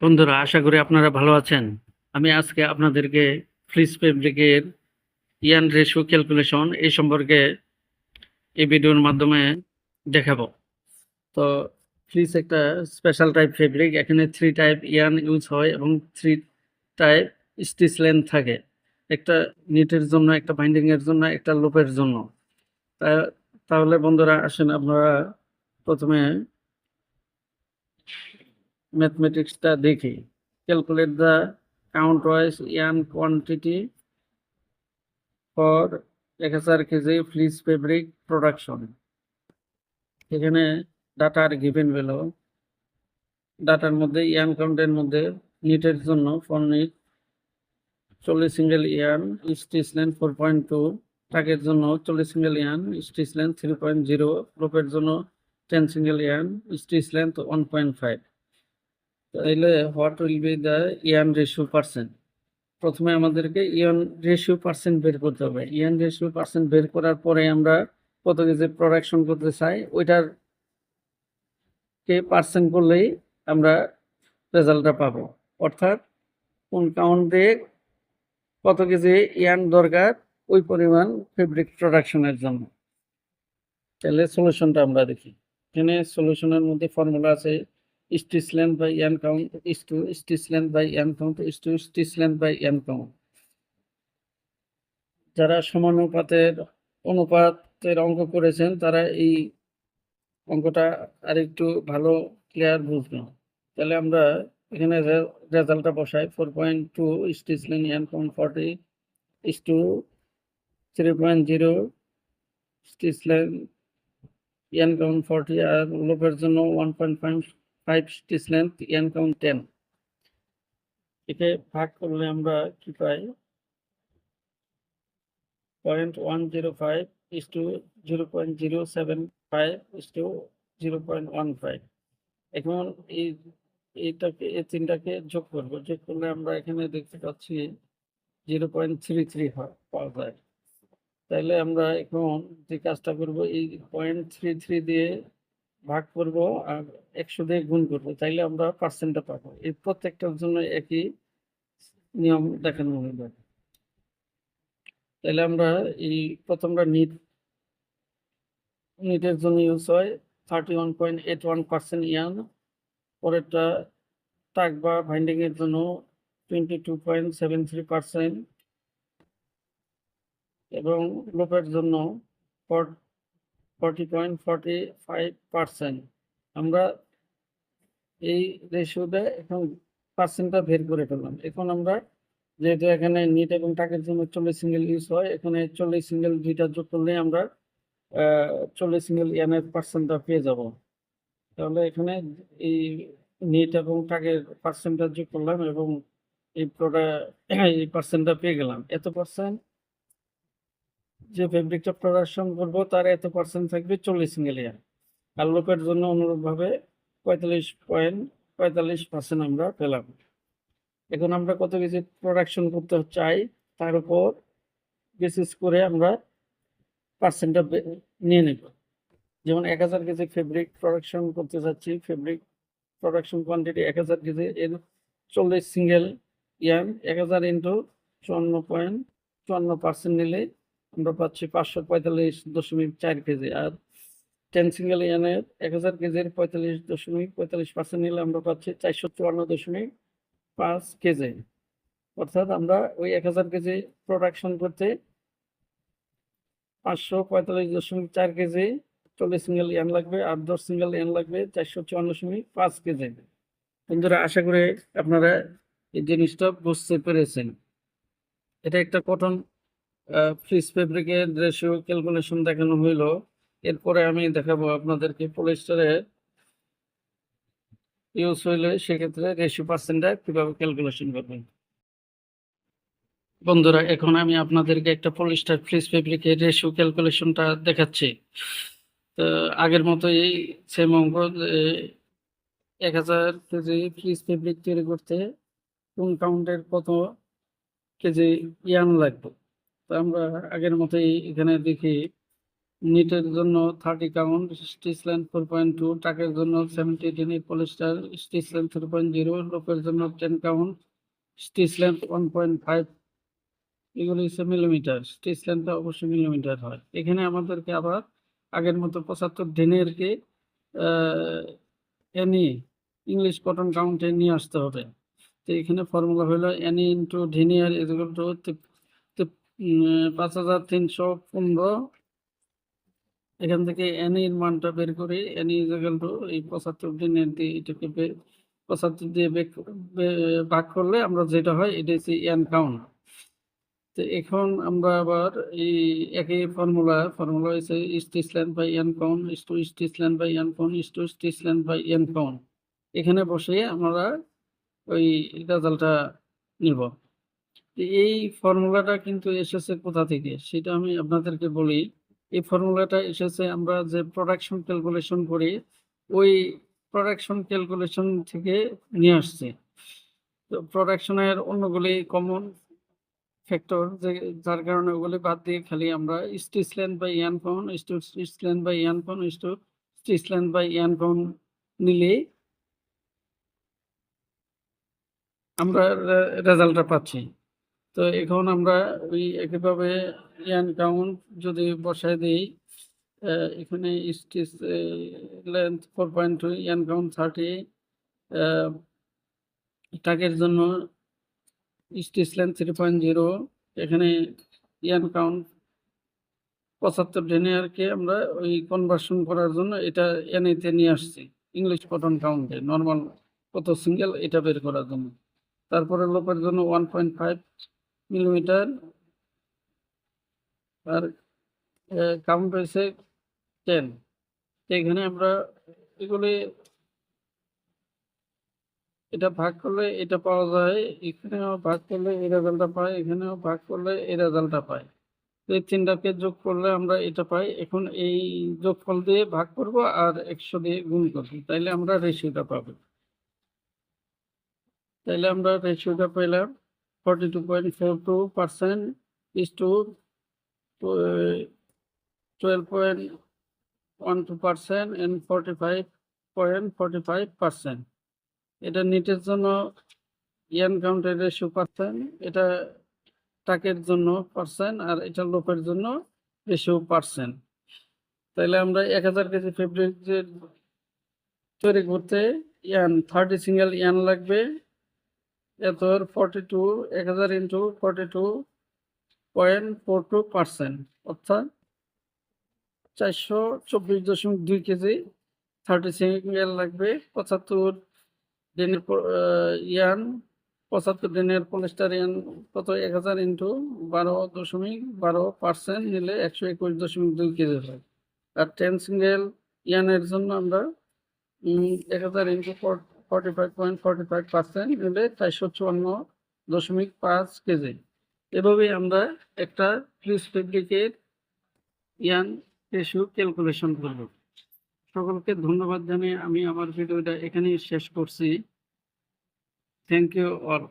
বন্ধুরা, আশা করি আপনারা ভালো আছেন। আমি আজকে আপনাদেরকে ফ্লিস ফেব্রিকের ইয়ান রেশিও ক্যালকুলেশন এই সম্পর্কে এই ভিডিওর মাধ্যমে দেখাবো। তো ফ্লিস একটা স্পেশাল টাইপ ফেব্রিক। এখানে 3 টাইপ ইয়ান ইউজ হয় এবং 3 টাইপ স্টিচ লেন্থ থাকে। একটা নিটের জন্য, একটা বাইন্ডিং এর জন্য, একটা লুপের জন্য। তা তাহলে বন্ধুরা আসেন আপনারা প্রথমে ম্যাথমেটিক্সটা দেখি। Calculate the count wise yarn quantity for 1000 KG fleece fabric production. এখানে ডাটার গিভেন ভ্যালু, ডাটার মধ্যে ইয়ার্ন কাউন্টের মধ্যে নিটের জন্য for knit 40 single yarn stitch length 4.2, টাকের জন্য 40 সিঙ্গেল ইয়ার্ন স্টিচ লেন্থ 3.0, রোপের জন্য 10 সিঙ্গেল ইয়ার্ন স্টিচ লেন্থ 1.5। তাহলে what will be the yarn ratio percent. প্রথমে আমাদেরকে ইয়ন রেশিও পার্সেন্ট বের করতে হবে। ইয়ন রেশিও পার্সেন্ট বের করার পরে আমরা কত কেজি প্রোডাকশন করতে চাই ওইটার কে পার্সেন্ট করলেই আমরা রেজাল্টটা পাবো। অর্থাৎ কোন কাউন্টে কত কেজি ইয়ান দরকার ওই পরিমাণ ফেব্রিক প্রোডাকশনের জন্য। তাহলে সলিউশনটা আমরা দেখি। এখানে সলিউশনের মধ্যে ফর্মুলা আছে stitch length by yarn count is to stitch length by yarn count is to stitch length by yarn count. যারা অনুপাতের অঙ্ক করেছেন তারা এই অঙ্কটা আরেকটু ভালো ক্লিয়ার বুঝবেন। তাহলে আমরা এখানে রেজাল্টটা বসাই 4.2 stitch length Ian count 40 is to 3.0 stitch length Ian count 40 আর লোপের জন্য 1.5 স্টিচ লেন্থ ইয়ান কাউন্ট 10। একে ভাগ করলে আমরা কি পাই 0.105 is to 0.075 is to 0.15। এখন এই তিনটাকে যোগ করবো, যোগ করলে আমরা এখানে দেখতে পাচ্ছি 0.33 পাওয়া যায়। তাহলে আমরা এখন যে কাজটা করবো এই 0.33 দিয়ে ভাগ করব আর 100 দিয়ে গুণ করবো, তাইলে আমরা পার্সেন্টটা পাবো। এই প্রত্যেকটার জন্য একই নিয়ম দেখানো হবে। তাহলে আমরা এই প্রথমটা নিটের জন্য ইউজ হয় 31.81% ইয়ান, পরেরটা টাক বা বাইন্ডিং এর জন্য 22.73% এবং লোপের জন্য 40.45%। আমরা এই রেশিওটা এখন পার্সেন্টটা বের করে ফেললাম। এখন আমরা যেহেতু এখানে নিট এবং টাকের জন্য 40 সিঙ্গেল ইউজ হয়, এখানে 40 সিঙ্গেল দুইটা যোগ করলে আমরা 40 সিঙ্গেল ইয়ানের পার্সেন্টটা পেয়ে যাব। তাহলে এখানে এই নিট এবং টাকের পার্সেন্টটা যোগ করলাম এবং এই পার্সেন্টটা পেয়ে গেলাম। এত পার্সেন্ট যে ফেব্রিকটা প্রোডাকশন করব তার এত পার্সেন্ট থাকবে 40 সিঙ্গেল ইয়ার। আর লোপের জন্য অনুরূপভাবে 45.45% আমরা পেলাম। এখন আমরা কত কেজি প্রোডাকশন করতে চাই তার উপর বেসিস করে আমরা পার্সেন্টটা নিয়ে নেব। যেমন 1000 কেজি ফেব্রিক প্রোডাকশন করতে চাচ্ছি, ফেব্রিক প্রোডাকশন কোয়ান্টিটি 1000 কেজি, এর 40 সিঙ্গেল ইয়ান 1000 ইন্টু 54.54% নিলে আমরা পাচ্ছি 545.4 কেজি। আর 10 সিঙ্গেল ইয়ানের 1000 কেজির 45.45% নিলে আমরা পাচ্ছি 454.5 কেজি। অর্থাৎ আমরা ওই 1000 কেজি প্রোডাকশন করতে 545.4 কেজি 40 সিঙ্গেল ইয়ান লাগবে, আর 10 সিঙ্গেল ইয়ান লাগবে 454.5 কেজি। বন্ধুরা, আশা করি আপনারা এই জিনিসটা বুঝতে পেরেছেন। এটা একটা কটন ফ্লিস ফেব্রিকের রেশিও ক্যালকুলেশন দেখানো হইলো। এরপরে আমি দেখাবো আপনাদেরকে পলিস্টারের ইউজ হইলে সেক্ষেত্রে রেশিও পার্সেন্টটা কিভাবে ক্যালকুলেশন করবেন। বন্ধুরা, এখন আমি আপনাদেরকে একটা পলিস্টার ফ্লিস ফেব্রিকের রেশিও ক্যালকুলেশনটা দেখাচ্ছি। তো আগের মতোই সেম অঙ্ক, 1000 কেজি ফ্লিস ফেব্রিক তৈরি করতে কোন কাউন্টের কত কেজি ইয়ান লাগবে। তো আমরা আগের মতোই এখানে দেখি নিটের জন্য 30 কাউন্ট, স্টিচ লেন্থ 4.2, টাকের জন্য 70 ডিনি পলিস্টার, স্টিচ লেন্থ 3.0, লোপের জন্য 10 কাউন্ট, স্টিচ লেন্থ 1.5। এগুলো হচ্ছে মিলিমিটার, স্টিচ লেন্থটা অবশ্যই মিলিমিটার হয়। এখানে আমাদেরকে আবার আগের মতো 75 ডিনেরকে এনি ইংলিশ কটন কাউন্টে নিয়ে আসতে হবে। তো এখানে ফর্মুলা হলো any into denier is equal to 5315। এখান থেকে এনি এর মানটা বের করে এনি ইজ ইকুয়াল টু এই 75 ডিনের দিয়ে এটাকে 75 দিয়ে ভাগ করলে আমরা যেটা হয় এটা হচ্ছে এন কাউন্ট। তো এখন আমরা আবার এই একই ফর্মুলা হচ্ছে stitch length by N count is to stitch length by N count is to stitch length by N count. এখানে বসে আমরা ওই রেজাল্টটা নিব। এই ফর্মুলাটা কিন্তু এসেছে কোথা থেকে সেটা আমি আপনাদেরকে বলি। এই ফর্মুলাটা এসেছে আমরা যে প্রোডাকশন ক্যালকুলেশন করি ওই প্রোডাকশন ক্যালকুলেশন থেকে নিয়ে আসছে। তো প্রোডাকশনের অন্যগুলি কমন ফ্যাক্টর যার কারণে ওগুলি বাদ দিয়ে খালি আমরা stitch length by yarn pound is to stitch length by yarn pound is to stitch length by yarn pound নিলে আমরা রেজাল্টটা পাচ্ছি। তো এখন আমরা ওই একইভাবে ইয়ান কাউন্ট যদি বসায় দিই, এখানে স্টিচ লেন্থ 4.2, ইয়ান কাউন্ট 30, টাকের জন্য স্টিচ লেন্থ 3.0, এখানে ইয়ান কাউন্ট 75 ডেনিয়ারকে আমরা ওই কনভার্সন করার জন্য এটা এনএতে নিয়ে আসছি ইংলিশ কটন কাউন্টে নর্মাল কত সিঙ্গেল এটা বের করার জন্য। তারপরে লোপের জন্য 1.5 মিলিমিটার আর কাউন্ট হয়েছে 10। এখানে আমরা এগুলি এটা ভাগ করলে এটা পাওয়া যায়, এখানেও ভাগ করলে এই রেজাল্টটা পাই, এখানেও ভাগ করলে এই রেজাল্টটা পাই। এই তিনটাকে যোগ করলে আমরা এটা পাই। এখন এই যোগফল দিয়ে ভাগ করব আর 100 দিয়ে গুণ করব, তাইলে আমরা রেশিওটা পাবো। তাইলে আমরা রেশিওটা পেলাম 42.42% ইস টু 12.12% and 45.45%। এটা নিটের জন্য ইয়ান কাউন্টের রেশিও পার্সেন্ট, এটা টাকের জন্য পার্সেন্ট, আর এটা লোপের জন্য রেশিও পার্সেন্ট। তাইলে আমরা 1000 কেজি ফেব্রিক তৈরি করতে ইয়ান 30 সিঙ্গেল ইয়ান লাগবে। এত 42 1000 ইন্টু 42.42%, অর্থাৎ 424.2 কেজি 30 সিঙ্গেল লাগবে। 75 দিনের ইয়ান 75 দিনের পলিস্টার ইয়ান কত 1000 ইন্টু 12.12% নিলে 121.2 কেজি হয়। আর 10 সিঙ্গেল ইয়ানের জন্য আমরা 1000 ইন্টু 45.45% নিলে 454.5 কেজি। এভাবেই আমরা একটা ফ্লিস ফেব্রিকের ইয়ান রেশিও ক্যালকুলেশন করব। সকলকে ধন্যবাদ জানিয়ে আমি আমার ভিডিওটা এখানেই শেষ করছি। Thank you all.